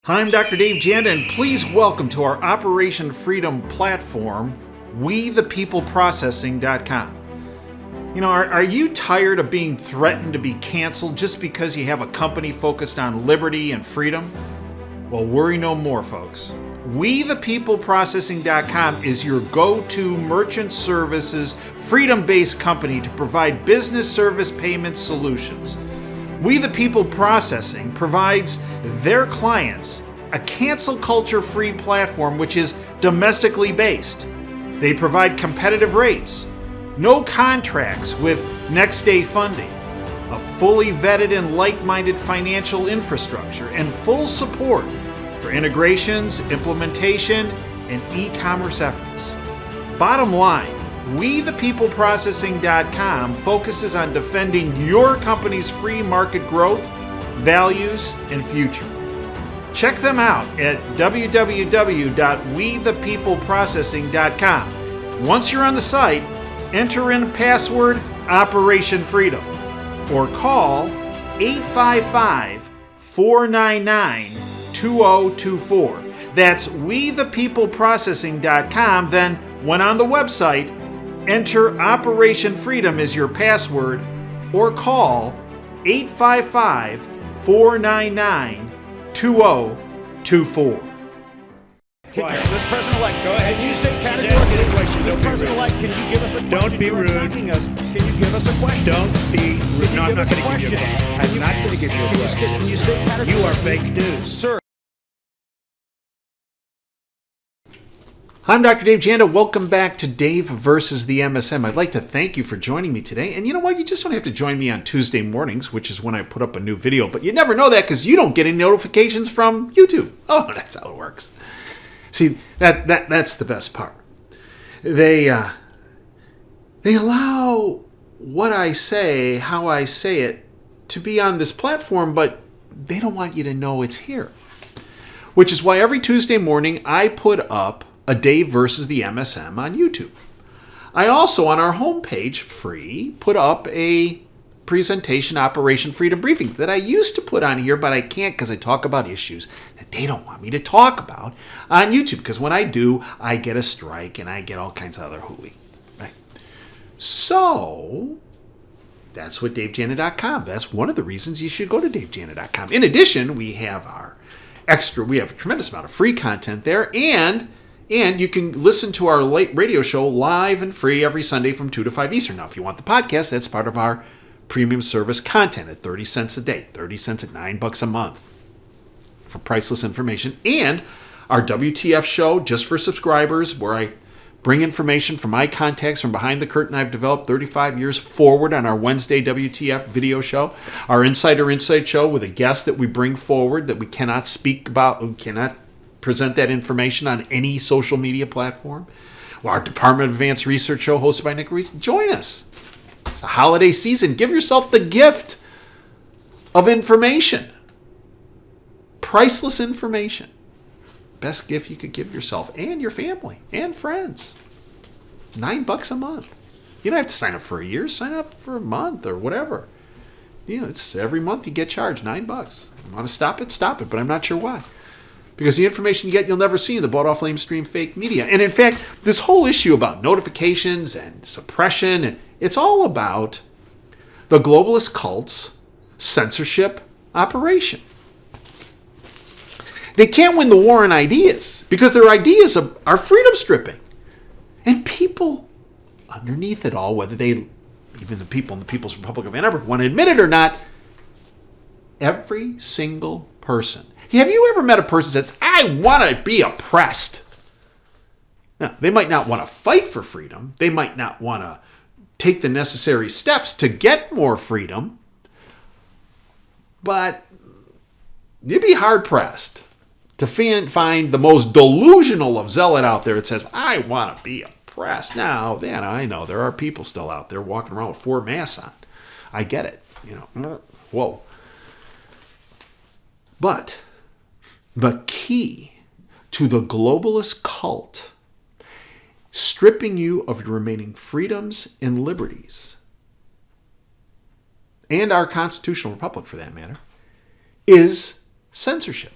Hi, I'm Dr. Dave Janda, and please welcome to our Operation Freedom platform, WeThePeopleProcessing.com. You know, are you tired of being threatened to be canceled just because you have a company focused on liberty and freedom? Well, worry no more, folks. WeThePeopleProcessing.com is your go-to merchant services, freedom-based company to provide business service payment solutions. We the People Processing provides their clients a cancel culture-free platform which is domestically based. They provide competitive rates, no contracts with next-day funding, a fully vetted and like-minded financial infrastructure, and full support for integrations, implementation, and e-commerce efforts. Bottom line, WeThePeopleProcessing.com focuses on defending your company's free market growth, values, and future. Check them out at www.WeThePeopleProcessing.com. Once you're on the site, enter in password Operation Freedom or call 855-499-2024. That's WeThePeopleProcessing.com. Then, when on the website, enter Operation Freedom as your password or call 855-499-2024. Mr. President-elect, go ahead. Can you state She's categorically? asking a question. Mr. President-elect, can you give us a question? Don't be You are rude. attacking us. Can you give us a question? Don't be rude. No, I'm not going to give you a question. question. I'm not going to give you a question. Can you state categorically? You are fake news. Sir. Hi, I'm Dr. Dave Janda. Welcome back to Dave versus the MSM. I'd like to thank you for joining me today. And you know what? You just don't have to join me on Tuesday mornings, which is when I put up a new video. But you never know that because you don't get any notifications from YouTube. Oh, that's how it works. See, that's the best part. They allow what I say, how I say it, to be on this platform, but they don't want you to know it's here. Which is why every Tuesday morning I put up a Dave versus the MSM on YouTube. I also, on our homepage, free, put up a presentation Operation Freedom Briefing that I used to put on here, but I can't because I talk about issues that they don't want me to talk about on YouTube. Because when I do, I get a strike and I get all kinds of other hooey. Right? So, that's what DaveJana.com. That's one of the reasons you should go to DaveJana.com. In addition, we have a tremendous amount of free content there, and you can listen to our late radio show live and free every Sunday from 2 to 5 Eastern. Now, if you want the podcast, that's part of our premium service content at 30 cents a day, 30 cents at $9 a month for priceless information. And our WTF show, just for subscribers, where I bring information from my contacts from behind the curtain I've developed 35 years forward on our Wednesday WTF video show. Our Insider Insight show with a guest that we bring forward that we cannot speak about, we cannot present that information on any social media platform. Well, our Department of Advanced Research show hosted by Nick Reese. Join us. It's a holiday season. Give yourself the gift of information. Priceless information. Best gift you could give yourself and your family and friends. $9 a month. You don't have to sign up for a year. Sign up for a month or whatever. You know, it's every month you get charged $9. You want to stop it? Stop it. But I'm not sure why. Because the information you get, you'll never see in the bought-off lamestream fake media. And in fact, this whole issue about notifications and suppression, it's all about the globalist cult's censorship operation. They can't win the war on ideas because their ideas are freedom stripping. And people underneath it all, whether they, even the people in the People's Republic of Ann Arbor, want to admit it or not, every single person. Have you ever met a person that says, I want to be oppressed? Now, they might not want to fight for freedom. They might not want to take the necessary steps to get more freedom. But you'd be hard-pressed to find the most delusional of zealot out there that says, I want to be oppressed. Now, then, I know there are people still out there walking around with 4 masks on. I get it. You know, whoa. But the key to the globalist cult stripping you of your remaining freedoms and liberties, and our constitutional republic for that matter, is censorship.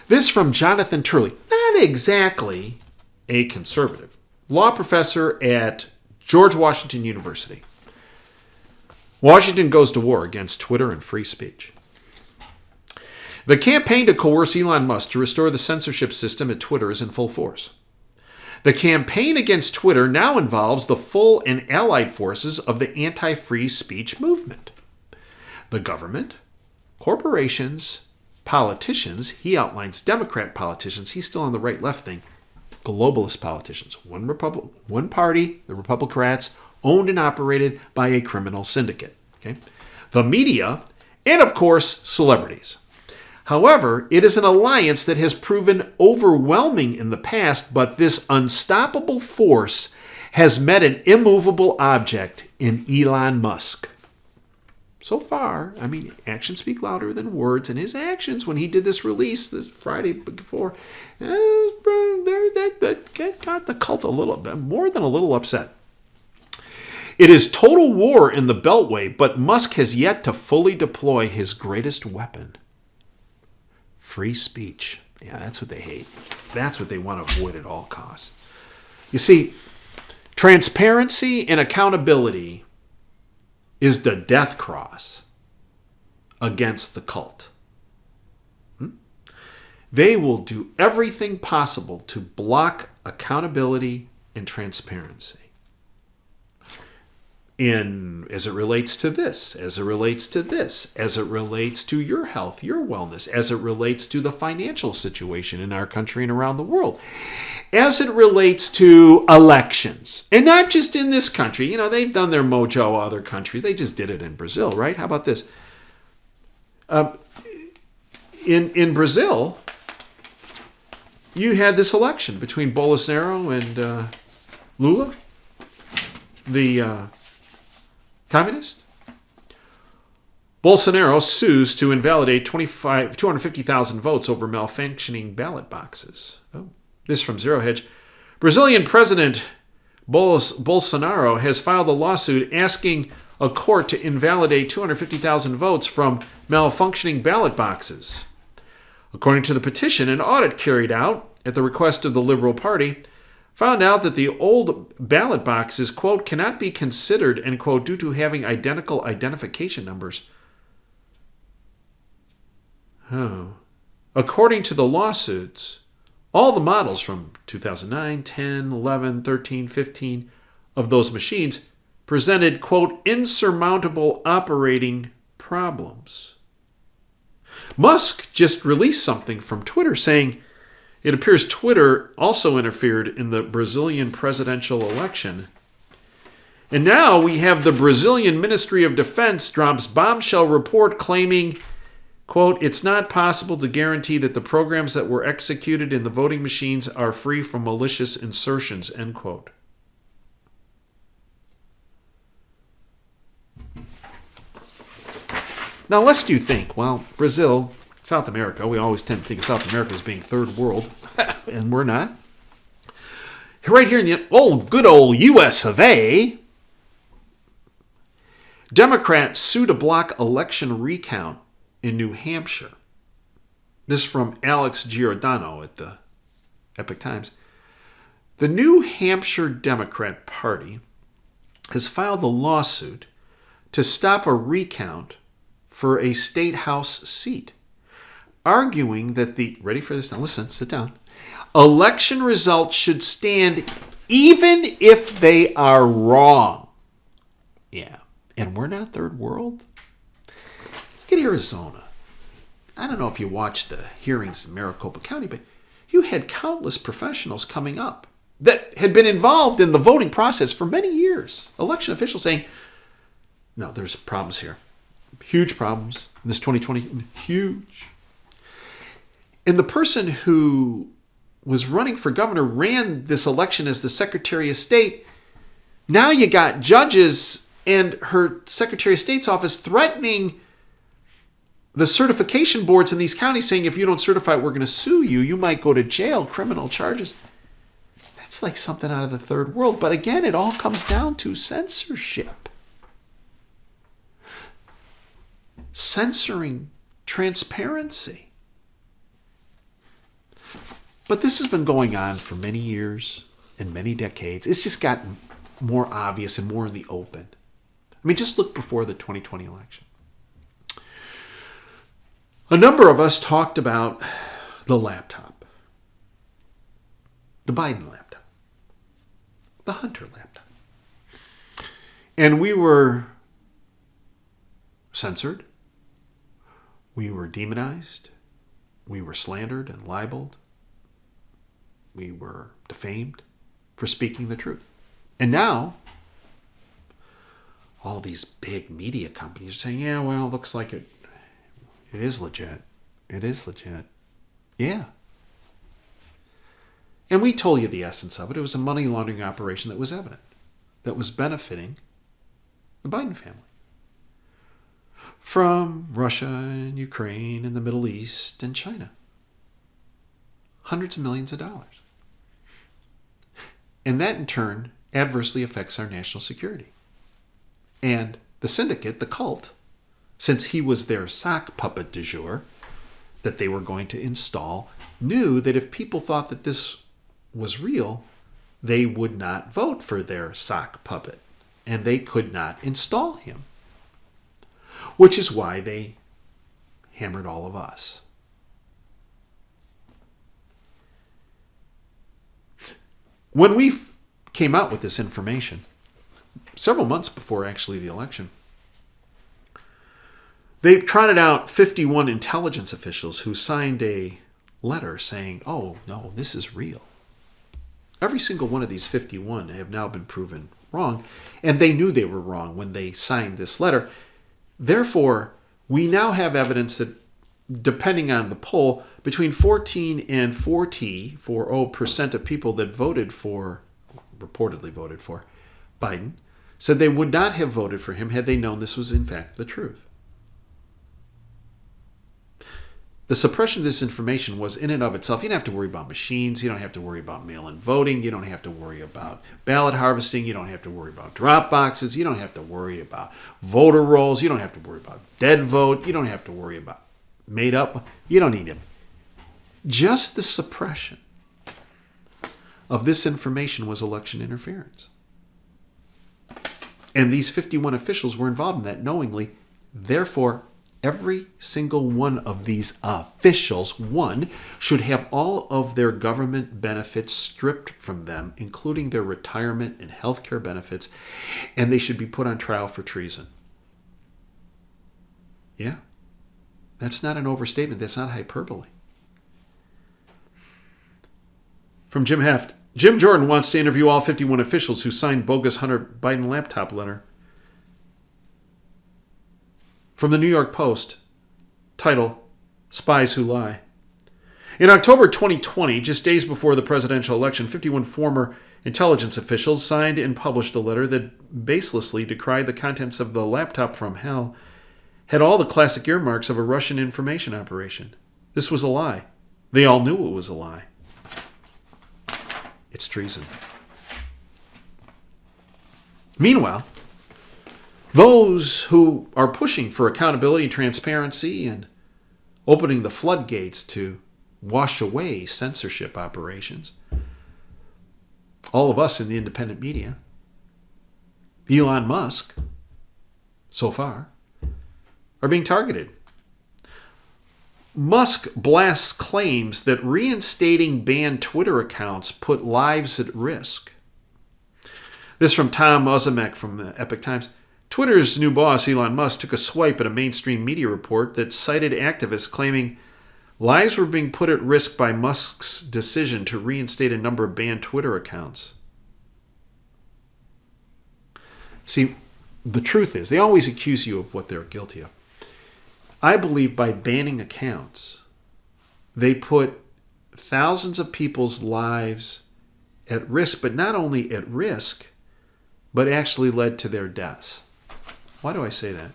This from Jonathan Turley, not exactly a conservative, law professor at George Washington University. Washington goes to war against Twitter and free speech. The campaign to coerce Elon Musk to restore the censorship system at Twitter is in full force. The campaign against Twitter now involves the full and allied forces of the anti-free speech movement. The government, corporations, politicians, he outlines Democrat politicians, he's still on the right-left thing, globalist politicians, one party, the Republicans, owned and operated by a criminal syndicate. Okay? The media, and of course, celebrities. However, it is an alliance that has proven overwhelming in the past, but this unstoppable force has met an immovable object in Elon Musk. So far, I mean, actions speak louder than words, and his actions when he did this release this Friday before, that got the cult a little bit, more than a little upset. It is total war in the Beltway, but Musk has yet to fully deploy his greatest weapon. Free speech. Yeah, that's what they hate. That's what they want to avoid at all costs. You see, transparency and accountability is the death cross against the cult. They will do everything possible to block accountability and transparency. As it relates to this, as it relates to this, as it relates to your health, your wellness, as it relates to the financial situation in our country and around the world, as it relates to elections, and not just in this country. You know, they've done their mojo other countries. They just did it in Brazil, right? How about this? In Brazil, you had this election between Bolsonaro and Lula, the communist. Bolsonaro sues to invalidate 250,000 votes over malfunctioning ballot boxes. Oh, this from Zero Hedge. Brazilian President Bolsonaro has filed a lawsuit asking a court to invalidate 250,000 votes from malfunctioning ballot boxes. According to the petition, an audit carried out at the request of the Liberal Party found out that the old ballot boxes, quote, cannot be considered, end quote, due to having identical identification numbers. Oh. According to the lawsuits, all the models from 2009, 10, 11, 13, 15 of those machines presented, quote, insurmountable operating problems. Musk just released something from Twitter saying, it appears Twitter also interfered in the Brazilian presidential election. And now we have the Brazilian Ministry of Defense drops bombshell report claiming, quote, it's not possible to guarantee that the programs that were executed in the voting machines are free from malicious insertions, end quote. Now, lest you think, well, Brazil, South America, we always tend to think of South America as being third world, and we're not. Right here in the good old US of A, Democrats sue to block election recount in New Hampshire. This is from Alex Giordano at the Epoch Times. The New Hampshire Democrat Party has filed a lawsuit to stop a recount for a state house seat, arguing that ready for this now, listen, sit down, election results should stand even if they are wrong. Yeah, and we're not third world. Look at Arizona. I don't know if you watched the hearings in Maricopa County, but you had countless professionals coming up that had been involved in the voting process for many years. Election officials saying, no, there's problems here. Huge problems in this 2020. Huge. And the person who was running for governor ran this election as the Secretary of State. Now you got judges and her Secretary of State's office threatening the certification boards in these counties saying, if you don't certify, we're going to sue you. You might go to jail, criminal charges. That's like something out of the third world. But again, it all comes down to censorship. Censoring transparency. But this has been going on for many years and many decades. It's just gotten more obvious and more in the open. I mean, just look before the 2020 election. A number of us talked about the laptop, the Biden laptop, the Hunter laptop. And we were censored. We were demonized. We were slandered and libeled. We were defamed for speaking the truth. And now, all these big media companies are saying, yeah, well, it looks like it is legit. It is legit. Yeah. And we told you the essence of it. It was a money laundering operation that was evident, that was benefiting the Biden family. From Russia and Ukraine and the Middle East and China. Hundreds of millions of dollars. And that in turn adversely affects our national security. And the syndicate, the cult, since he was their sock puppet du jour that they were going to install, knew that if people thought that this was real, they would not vote for their sock puppet. And they could not install him. Which is why they hammered all of us. When we came out with this information, several months before actually the election, they trotted out 51 intelligence officials who signed a letter saying, oh, no, this is real. Every single one of these 51 have now been proven wrong, and they knew they were wrong when they signed this letter. Therefore, we now have evidence that, depending on the poll, between 14 and 40% of people that reportedly voted for Biden, said they would not have voted for him had they known this was in fact the truth. The suppression of disinformation was in and of itself. You don't have to worry about machines. You don't have to worry about mail-in voting. You don't have to worry about ballot harvesting. You don't have to worry about drop boxes. You don't have to worry about voter rolls. You don't have to worry about dead vote. You don't have to worry about made up. You don't need them. Just the suppression of this information was election interference. And these 51 officials were involved in that knowingly. Therefore, every single one of these officials, one, should have all of their government benefits stripped from them, including their retirement and health care benefits, and they should be put on trial for treason. Yeah, that's not an overstatement. That's not hyperbole. From Jim Heft. Jim Jordan wants to interview all 51 officials who signed bogus Hunter Biden laptop letter. From the New York Post, title, Spies Who Lie. In October 2020, just days before the presidential election, 51 former intelligence officials signed and published a letter that baselessly decried the contents of the laptop from hell, had all the classic earmarks of a Russian information operation. This was a lie. They all knew it was a lie. It's treason. Meanwhile, those who are pushing for accountability, transparency, and opening the floodgates to wash away censorship operations, all of us in the independent media, Elon Musk, so far, are being targeted. Musk blasts claims that reinstating banned Twitter accounts put lives at risk. This from Tom Ozimek from the Epoch Times. Twitter's new boss, Elon Musk, took a swipe at a mainstream media report that cited activists claiming lives were being put at risk by Musk's decision to reinstate a number of banned Twitter accounts. See, the truth is, they always accuse you of what they're guilty of. I believe by banning accounts, they put thousands of people's lives at risk, but not only at risk, but actually led to their deaths. Why do I say that?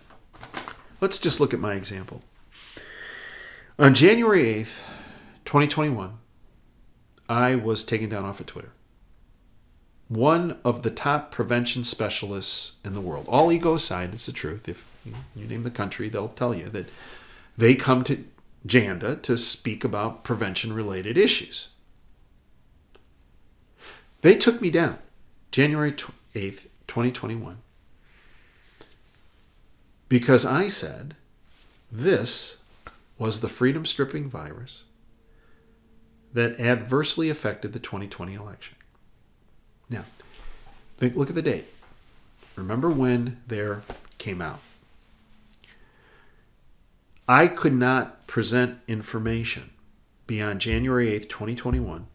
Let's just look at my example. On January 8th, 2021, I was taken down off of Twitter. One of the top prevention specialists in the world. All ego aside, it's the truth. If you name the country, they'll tell you that they come to Janda to speak about prevention-related issues. They took me down January 8th, 2021, because I said this was the freedom-stripping virus that adversely affected the 2020 election. Now, look at the date. Remember when there came out. I could not present information beyond January 8th, 2021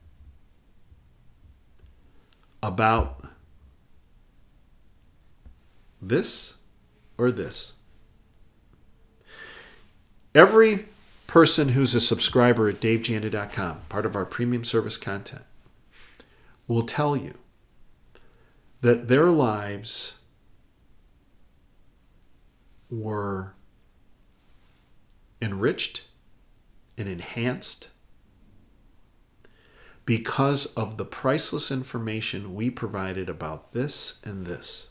about this or this. Every person who's a subscriber at davejanda.com, part of our premium service content, will tell you that their lives were enriched and enhanced because of the priceless information we provided about this and this.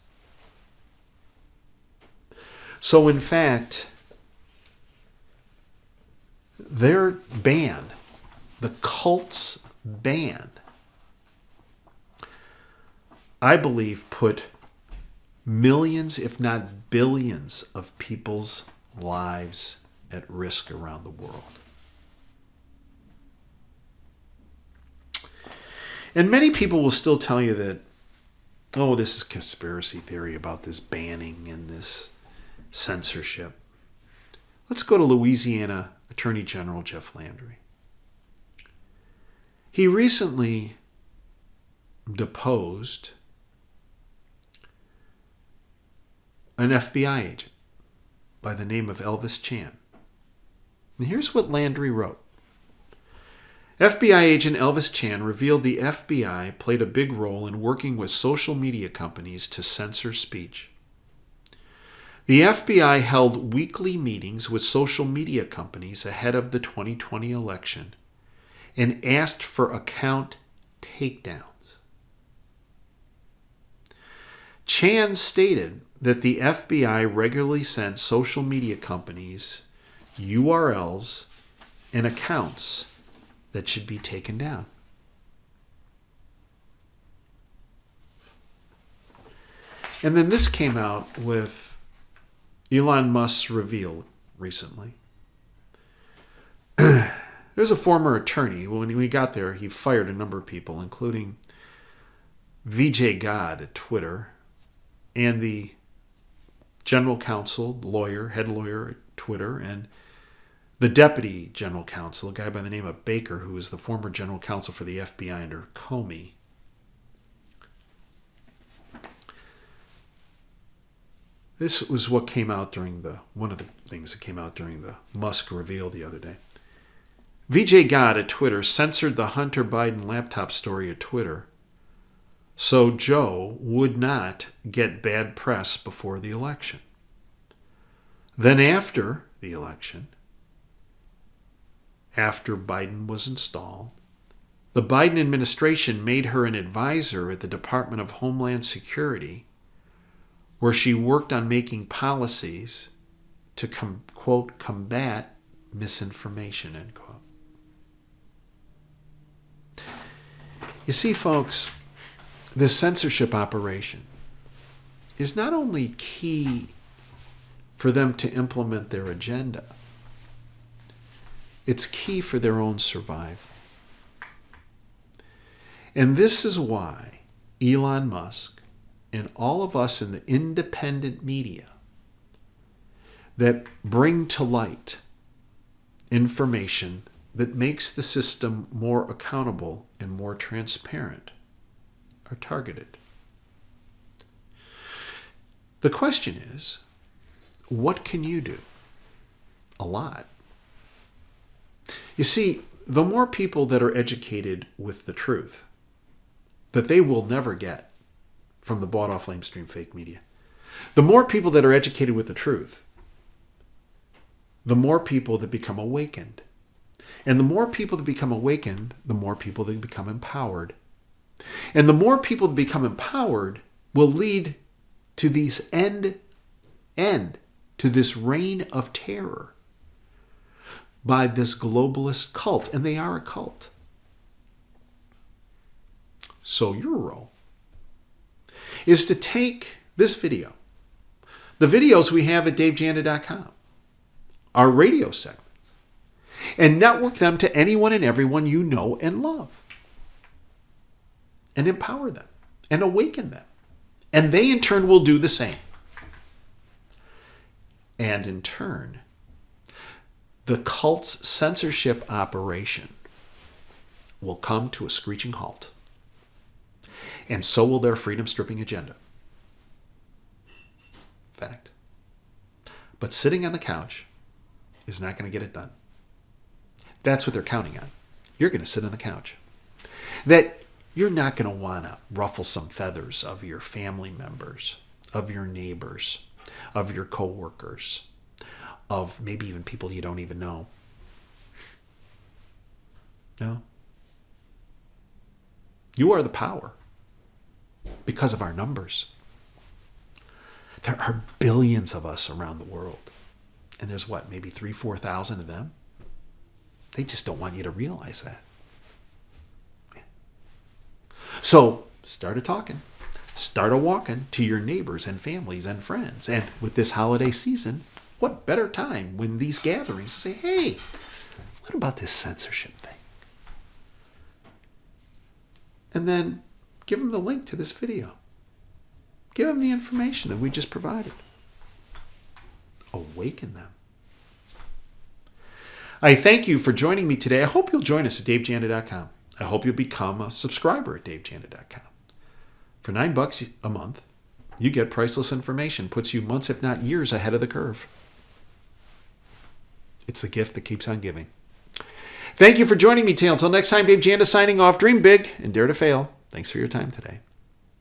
So in fact, their ban, the cult's ban, I believe put millions, if not billions, of people's lives at risk around the world. And many people will still tell you that, oh, this is conspiracy theory about this banning and this censorship. Let's go to Louisiana Attorney General Jeff Landry. He recently deposed an FBI agent by the name of Elvis Chan. And here's what Landry wrote. FBI agent Elvis Chan revealed the FBI played a big role in working with social media companies to censor speech. The FBI held weekly meetings with social media companies ahead of the 2020 election and asked for account takedowns. Chan stated that the FBI regularly sent social media companies URLs and accounts that should be taken down. And then this came out with Elon Musk's reveal recently. There's a former attorney. When he got there, he fired a number of people, including VJ God at Twitter and the general counsel, head lawyer at Twitter, and the deputy general counsel, a guy by the name of Baker, who was the former general counsel for the FBI under Comey. This was what came out during one of the things that came out during the Musk reveal the other day. VJ God at Twitter censored the Hunter Biden laptop story at Twitter so Joe would not get bad press before the election. Then after the election, after Biden was installed, the Biden administration made her an advisor at the Department of Homeland Security, where she worked on making policies to, quote, combat misinformation, end quote. You see, folks, this censorship operation is not only key for them to implement their agenda, it's key for their own survival. And this is why Elon Musk and all of us in the independent media that bring to light information that makes the system more accountable and more transparent are targeted. The question is, what can you do? A lot. You see, the more people that are educated with the truth, that they will never get from the bought-off lamestream fake media, the more people that are educated with the truth, the more people that become awakened. And the more people that become awakened, the more people that become empowered. And the more people that become empowered will lead to this end to this reign of terror by this globalist cult. And they are a cult. So your role is to take this video, the videos we have at davejanda.com, our radio segments, and network them to anyone and everyone you know and love. And empower them and awaken them. And they in turn will do the same. And in turn, the cult's censorship operation will come to a screeching halt. And so will their freedom stripping agenda. Fact. But sitting on the couch is not going to get it done. That's what they're counting on. You're going to sit on the couch. That you're not going to want to ruffle some feathers of your family members, of your neighbors, of your coworkers, of maybe even people you don't even know. No. You are the power because of our numbers. There are billions of us around the world. And there's what, maybe 3,000, 4,000 of them? They just don't want you to realize that. So start a talking, start a walking to your neighbors and families and friends. And with this holiday season, what better time when these gatherings say, hey, what about this censorship thing? And then give them the link to this video. Give them the information that we just provided. Awaken them. I thank you for joining me today. I hope you'll join us at davejanda.com. I hope you'll become a subscriber at davejanda.com. For $9 a month, you get priceless information, puts you months, if not years, ahead of the curve. It's the gift that keeps on giving. Thank you for joining me, until next time, Dave Janda signing off. Dream big and dare to fail. Thanks for your time today.